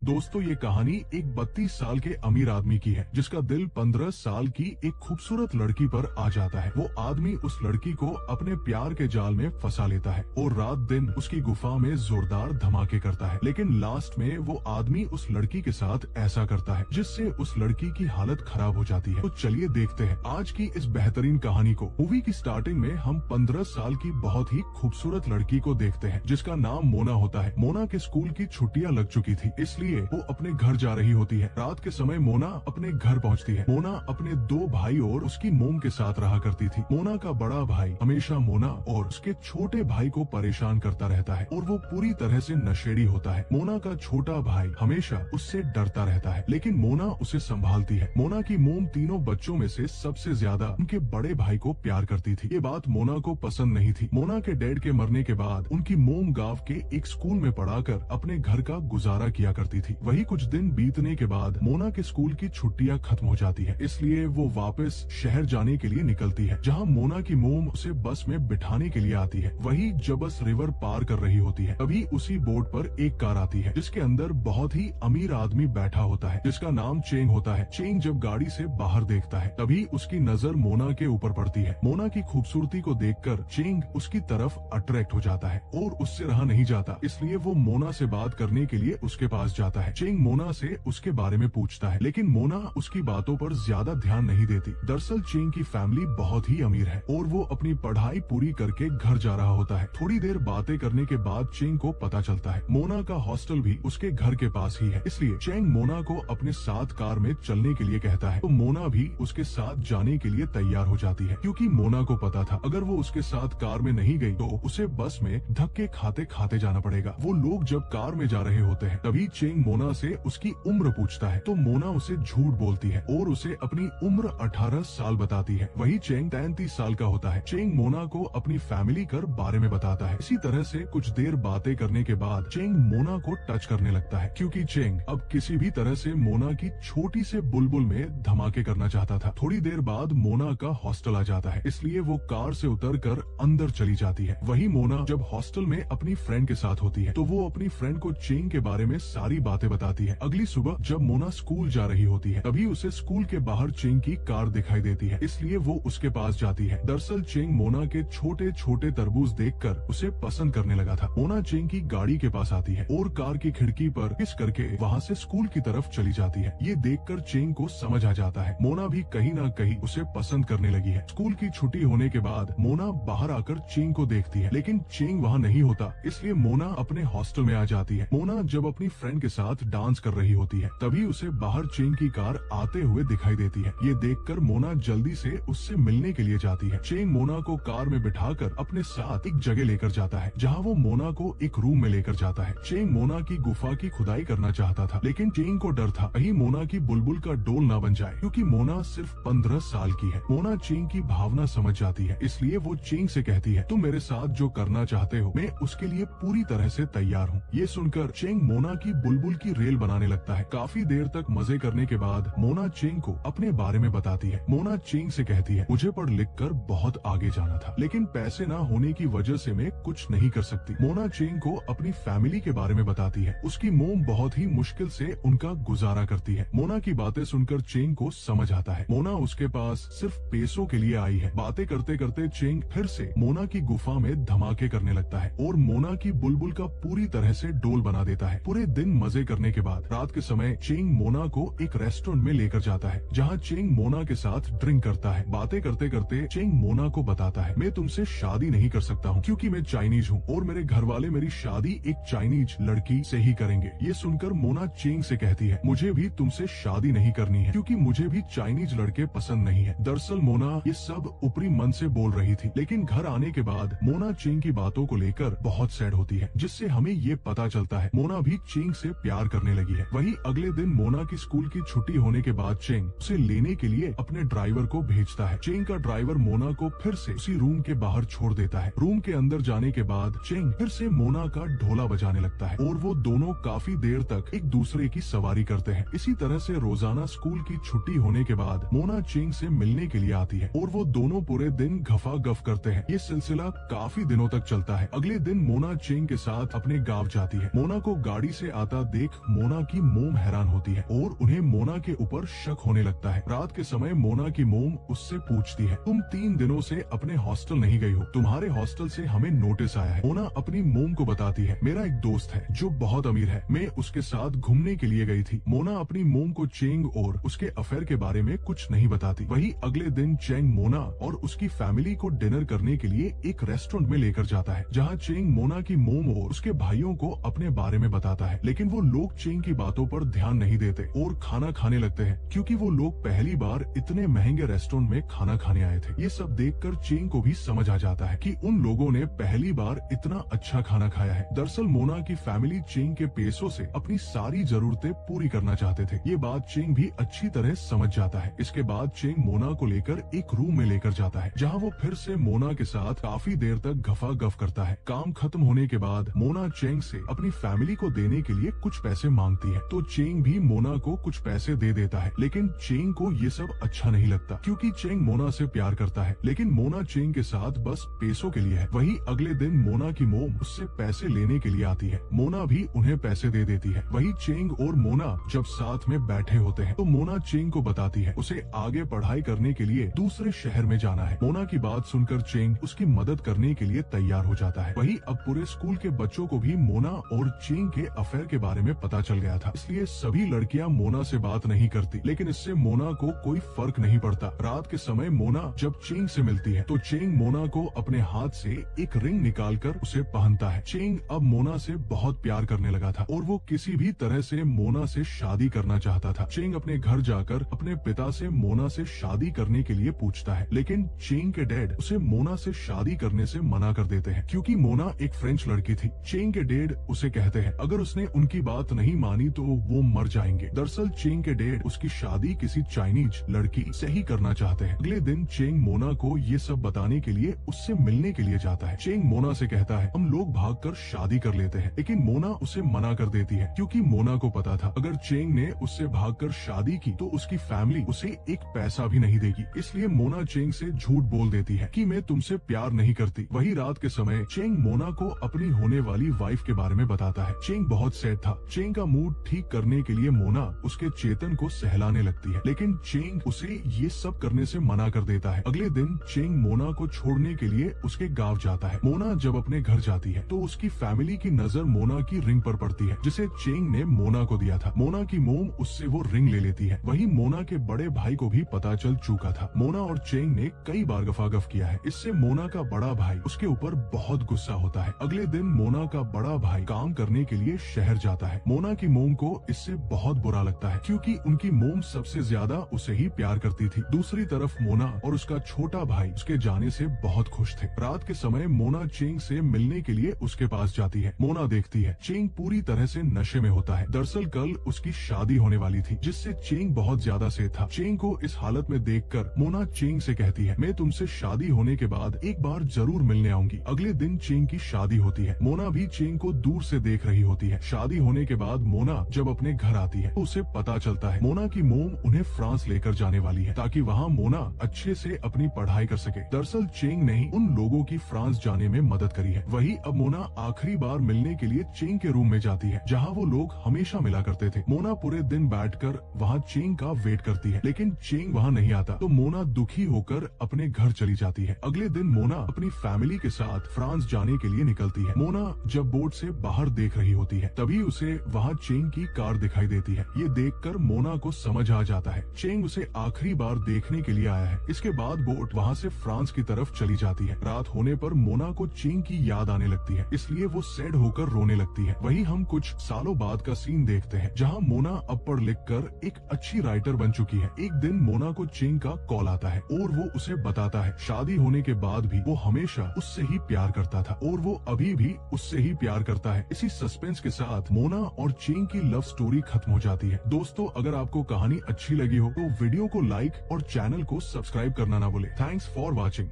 दोस्तों ये कहानी एक 32 साल के अमीर आदमी की है जिसका दिल 15 साल की एक खूबसूरत लड़की पर आ जाता है। वो आदमी उस लड़की को अपने प्यार के जाल में फंसा लेता है और रात दिन उसकी गुफा में जोरदार धमाके करता है, लेकिन लास्ट में वो आदमी उस लड़की के साथ ऐसा करता है जिससे उस लड़की की हालत खराब हो जाती है। तो चलिए देखते हैं आज की इस बेहतरीन कहानी को। मूवी की स्टार्टिंग में हम 15 साल की बहुत ही खूबसूरत लड़की को देखते हैं जिसका नाम मोना होता है। मोना के स्कूल की छुट्टियां लग चुकी थी, इसलिए वो अपने घर जा रही होती है। रात के समय मोना अपने घर पहुंचती है। मोना अपने 2 भाई और उसकी मोम के साथ रहा करती थी। मोना का बड़ा भाई हमेशा मोना और उसके छोटे भाई को परेशान करता रहता है और वो पूरी तरह से नशेड़ी होता है। मोना का छोटा भाई हमेशा उससे डरता रहता है, लेकिन मोना उसे संभालती है। मोना की मोम तीनों बच्चों में से सबसे ज्यादा उनके बड़े भाई को प्यार करती थी। ये बात मोना को पसंद नहीं थी। मोना के डैड के मरने के बाद उनकी मोम गांव के एक स्कूल में पढ़ाकर अपने घर का गुजारा किया करती थी। वही कुछ दिन बीतने के बाद मोना के स्कूल की छुट्टियां खत्म हो जाती है, इसलिए वो वापस शहर जाने के लिए निकलती है, जहां मोना की मोम उसे बस में बिठाने के लिए आती है। वही जब बस रिवर पार कर रही होती है तभी उसी बोट पर एक कार आती है जिसके अंदर बहुत ही अमीर आदमी बैठा होता है जिसका नाम चेंग होता है। चेंग जब गाड़ी से बाहर देखता है तभी उसकी नजर मोना के ऊपर पड़ती है। मोना की खूबसूरती को देखकर चेंग उसकी तरफ अट्रैक्ट हो जाता है और उससे रहा नहीं जाता, इसलिए वो मोना से बात करने के लिए उसके पास जाता है। चेंग मोना से उसके बारे में पूछता है, लेकिन मोना उसकी बातों पर ज्यादा ध्यान नहीं देती। दरअसल चेंग की फैमिली बहुत ही अमीर है और वो अपनी पढ़ाई पूरी करके घर जा रहा होता है। थोड़ी देर बातें करने के बाद चेंग को पता चलता है मोना का हॉस्टल भी उसके घर के पास ही है, इसलिए चेंग मोना को अपने साथ कार में चलने के लिए कहता है। तो मोना भी उसके साथ जाने के लिए तैयार हो जाती है, क्योंकि मोना को पता था अगर वो उसके साथ कार में नहीं गई तो उसे बस में धक्के खाते खाते जाना पड़ेगा। वो लोग जब कार में जा रहे होते हैं तभी चेंग मोना से उसकी उम्र पूछता है, तो मोना उसे झूठ बोलती है और उसे अपनी उम्र 18 साल बताती है। वही चेंग 33 साल का होता है। चेंग मोना को अपनी फैमिली के बारे में बताता है। इसी तरह से कुछ देर बातें करने के बाद चेंग मोना को टच करने लगता है, क्योंकि चेंग अब किसी भी तरह से मोना की छोटी से बुलबुल में धमाके करना चाहता था। थोड़ी देर बाद मोना का हॉस्टल आ जाता है, इसलिए वो कार से उतरकर अंदर चली जाती है। वही मोना जब हॉस्टल में अपनी फ्रेंड के साथ होती है तो वो अपनी फ्रेंड को चेंग के बारे में सारी बातें बताती है। अगली सुबह जब मोना स्कूल जा रही होती है तभी उसे स्कूल के बाहर चेंग की कार दिखाई देती है, इसलिए वो उसके पास जाती है। दरअसल चेंग मोना के छोटे छोटे तरबूज देखकर उसे पसंद करने लगा था। मोना चेंग की गाड़ी के पास आती है और कार की खिड़की पर किस करके वहाँ से स्कूल की तरफ चली जाती है। ये देखकर चेंग को समझ आ जाता है मोना भी कहीं न कहीं उसे पसंद करने लगी है। स्कूल की छुट्टी होने के बाद मोना बाहर आकर चेंग को देखती है, लेकिन चेंग वहाँ नहीं होता, इसलिए मोना अपने हॉस्टल में आ जाती है। मोना जब अपनी फ्रेंड के साथ डांस कर रही होती है तभी उसे बाहर चेंग की कार आते हुए दिखाई देती है। ये देखकर मोना जल्दी से उससे मिलने के लिए जाती है। चेंग मोना को कार में बिठाकर अपने साथ एक जगह लेकर जाता है, जहाँ वो मोना को एक रूम में लेकर जाता है। चेंग मोना की गुफा की खुदाई करना चाहता था, लेकिन चेंग को डर था कहीं मोना की बुलबुल का डोल ना बन जाए, क्योंकि मोना सिर्फ 15 साल की है। मोना चेंग की भावना समझ जाती है, इसलिए वो चेंग से कहती है, तुम मेरे साथ जो करना चाहते हो मैं उसके लिए पूरी तरह से तैयार हूँ। ये सुनकर चेंग मोना की बुलबुल की रेल बनाने लगता है। काफी देर तक मजे करने के बाद मोना चेंग को अपने बारे में बताती है। मोना चेंग से कहती है, मुझे पढ़ लिख कर बहुत आगे जाना था, लेकिन पैसे ना होने की वजह से मैं कुछ नहीं कर सकती। मोना चेंग को अपनी फैमिली के बारे में बताती है। उसकी मोम बहुत ही मुश्किल से उनका गुजारा करती है। मोना की बातें सुनकर चेंग को समझ आता है मोना उसके पास सिर्फ पैसों के लिए आई है। बातें करते करते चेंग फिर से मोना की गुफा में धमाके करने लगता है और मोना की बुलबुल का पूरी तरह से डोल बना देता है। पूरे दिन मजे करने के बाद रात के समय चेंग मोना को एक रेस्टोरेंट में लेकर जाता है, जहाँ चेंग मोना के साथ ड्रिंक करता है। बातें करते करते चेंग मोना को बताता है, मैं तुमसे शादी नहीं कर सकता हूँ क्योंकि मैं चाइनीज हूँ और मेरे घर वाले मेरी शादी एक चाइनीज लड़की से ही करेंगे। ये सुनकर मोना चेंग से कहती है, मुझे भी तुमसे शादी नहीं करनी है क्योंकि मुझे भी चाइनीज लड़के पसंद नहीं है। दरअसल मोना ये सब ऊपरी मन से बोल रही थी, लेकिन घर आने के बाद मोना चेंग की बातों को लेकर बहुत सैड होती है, जिससे हमें ये पता चलता है मोना भी चेंग से प्यार करने लगी है। वही अगले दिन मोना की स्कूल की छुट्टी होने के बाद चेंग उसे लेने के लिए अपने ड्राइवर को भेजता है। चेंग का ड्राइवर मोना को फिर से उसी रूम के बाहर छोड़ देता है। रूम के अंदर जाने के बाद चेंग फिर से मोना का ढोला बजाने लगता है और वो दोनों काफी देर तक एक दूसरे की सवारी करते हैं। इसी तरह से रोजाना स्कूल की छुट्टी होने के बाद मोना चेंग से मिलने के लिए आती है और वो दोनों पूरे दिन गफा गफ करते हैं। ये सिलसिला काफी दिनों तक चलता है। अगले दिन मोना चेंग के साथ अपने गांव जाती है। मोना को गाड़ी से आता देख मोना की मोम हैरान होती है और उन्हें मोना के ऊपर शक होने लगता है। रात के समय मोना की मोम उससे पूछती है, तुम 3 दिनों से अपने हॉस्टल नहीं गई हो, तुम्हारे हॉस्टल से हमें नोटिस आया है। मोना अपनी मोम को बताती है, मेरा एक दोस्त है जो बहुत अमीर है, मैं उसके साथ घूमने के लिए गई थी। मोना अपनी मोम को चेंग और उसके अफेयर के बारे में कुछ नहीं बताती। वही अगले दिन चेंग मोना और उसकी फैमिली को डिनर करने के लिए एक रेस्टोरेंट में लेकर जाता है, जहाँ चेंग मोना की मोम और उसके भाइयों को अपने बारे में बताता है। लेकिन वो लोग चेंग की बातों पर ध्यान नहीं देते और खाना खाने लगते हैं, क्योंकि वो लोग पहली बार इतने महंगे रेस्टोरेंट में खाना खाने आए थे। ये सब देखकर चेंग को भी समझ आ जाता है कि उन लोगों ने पहली बार इतना अच्छा खाना खाया है। दरअसल मोना की फैमिली चेंग के पैसों से अपनी सारी जरूरतें पूरी करना चाहते थे। ये बात चेंग भी अच्छी तरह समझ जाता है। इसके बाद चेंग मोना को लेकर एक रूम में लेकर जाता है, जहाँ वो फिर से मोना के साथ काफी देर तक गफा-गफ करता है। काम खत्म होने के बाद मोना चेंग से अपनी फैमिली को देने के लिए कुछ पैसे मांगती है, तो चेंग भी मोना को कुछ पैसे दे देता है। लेकिन चेंग को ये सब अच्छा नहीं लगता, क्योंकि चेंग मोना से प्यार करता है, लेकिन मोना चेंग के साथ बस पैसों के लिए है। वही अगले दिन मोना की मोम उससे पैसे लेने के लिए आती है। मोना भी उन्हें पैसे दे देती है। वही चेंग और मोना जब साथ में बैठे होते हैं, तो मोना चेंग को बताती है उसे आगे पढ़ाई करने के लिए दूसरे शहर में जाना है। मोना की बात सुनकर चेंग उसकी मदद करने के लिए तैयार हो जाता है। वही अब पूरे स्कूल के बच्चों को भी मोना और चेंग के अफेयर के बारे में पता चल गया था, इसलिए सभी लड़कियां मोना से बात नहीं करती। लेकिन इससे मोना को कोई फर्क नहीं पड़ता। रात के समय मोना जब चेंग से मिलती है, तो चेंग मोना को अपने हाथ से एक रिंग निकालकर उसे पहनता है। चेंग अब मोना से बहुत प्यार करने लगा था और वो किसी भी तरह से मोना से शादी करना चाहता था। चेंग अपने घर जाकर अपने पिता से मोना से शादी करने के लिए पूछता है, लेकिन चेंग के डैड उसे मोना से शादी करने से मना कर देते हैं, क्योंकि मोना एक फ्रेंच लड़की थी। चेंग के डैड उसे कहते हैं अगर उसने उनकी बात नहीं मानी तो वो मर जाएंगे। दरअसल चेंग के डैड उसकी शादी किसी चाइनीज लड़की से ही करना चाहते हैं। अगले दिन चेंग मोना को ये सब बताने के लिए उससे मिलने के लिए जाता है। चेंग मोना से कहता है हम लोग भागकर शादी कर लेते हैं, लेकिन मोना उसे मना कर देती है, क्योंकि मोना को पता था अगर चेंग ने उससे भागकर शादी की तो उसकी फैमिली उसे एक पैसा भी नहीं देगी। इसलिए मोना चेंग से झूठ बोल देती है कि मैं तुमसे प्यार नहीं करती। वही रात के समय चेंग मोना को अपनी होने वाली वाइफ के बारे में बताता है। चेंग बहुत सैड था। चेंग का मूड ठीक करने के लिए मोना उसके चेतन को सहलाने लगती है, लेकिन चेंग उसे ये सब करने से मना कर देता है। अगले दिन चेंग मोना को छोड़ने के लिए उसके गांव जाता है। मोना जब अपने घर जाती है तो उसकी फैमिली की नजर मोना की रिंग पर पड़ती है, जिसे चेंग ने मोना को दिया था। मोना की मोम उससे वो रिंग ले लेती है। वही मोना के बड़े भाई को भी पता चल चुका था। मोना और चेंग ने कई बार गफागफ किया है। इससे मोना का बड़ा भाई उसके ऊपर बहुत गुस्सा होता है। अगले दिन मोना का बड़ा भाई काम करने के लिए शहर जाता है। मोना की मोम को इससे बहुत बुरा लगता है, क्योंकि उनकी मोम सबसे ज्यादा उसे ही प्यार करती थी। दूसरी तरफ मोना और उसका छोटा भाई उसके जाने से बहुत खुश थे। रात के समय मोना चेंग से मिलने के लिए उसके पास जाती है। मोना देखती है चेंग पूरी तरह से नशे में होता है। दरअसल कल उसकी शादी होने वाली थी, जिससे चेंग बहुत ज्यादा से था। चेंग को इस हालत में देखकर मोना चेंग से कहती है मैं तुमसे शादी होने के बाद एक बार जरूर मिलने आऊंगी। अगले दिन चेंग की शादी होती है। मोना भी चेंग को दूर से देख रही होती है। शादी होने के बाद मोना जब अपने घर आती है तो उसे पता चलता है मोना की मोम उन्हें फ्रांस लेकर जाने वाली है, ताकि वहाँ मोना अच्छे से अपनी पढ़ाई कर सके। दरअसल चेंग ने ही उन लोगों की फ्रांस जाने में मदद करी है। वही अब मोना आखिरी बार मिलने के लिए चेंग के रूम में जाती है, जहाँ वो लोग हमेशा मिला करते थे। मोना पूरे दिन बैठकर वहाँ चेंग का वेट करती है, लेकिन चेंग वहाँ नहीं आता, तो मोना दुखी होकर अपने घर चली जाती है। अगले दिन मोना अपनी फैमिली के साथ फ्रांस जाने के लिए निकलती है। मोना जब बोट से बाहर देख रही होती है, तभी उसे वहाँ चेंग की कार दिखाई देती है। ये देखकर मोना को समझ आ जाता है चेंग उसे आखिरी बार देखने के लिए आया है। इसके बाद बोट वहाँ से फ्रांस की तरफ चली जाती है। रात होने पर मोना को चेंग की याद आने लगती है, इसलिए वो सैड होकर रोने लगती है। वही हम कुछ सालों बाद का सीन देखते हैं, जहाँ मोना अब पढ़ लिख कर एक अच्छी राइटर बन चुकी है। एक दिन मोना को चेंग का कॉल आता है और वो उसे बताता है शादी होने के बाद भी वो हमेशा उससे ही प्यार करता था और वो अभी भी उससे ही प्यार करता है। इसी सस्पेंस के साथ मोना और चेंग की लव स्टोरी खत्म हो जाती है। दोस्तों, अगर आपको कहानी अच्छी लगी हो तो वीडियो को लाइक और चैनल को सब्सक्राइब करना ना भूले। Thanks for watching.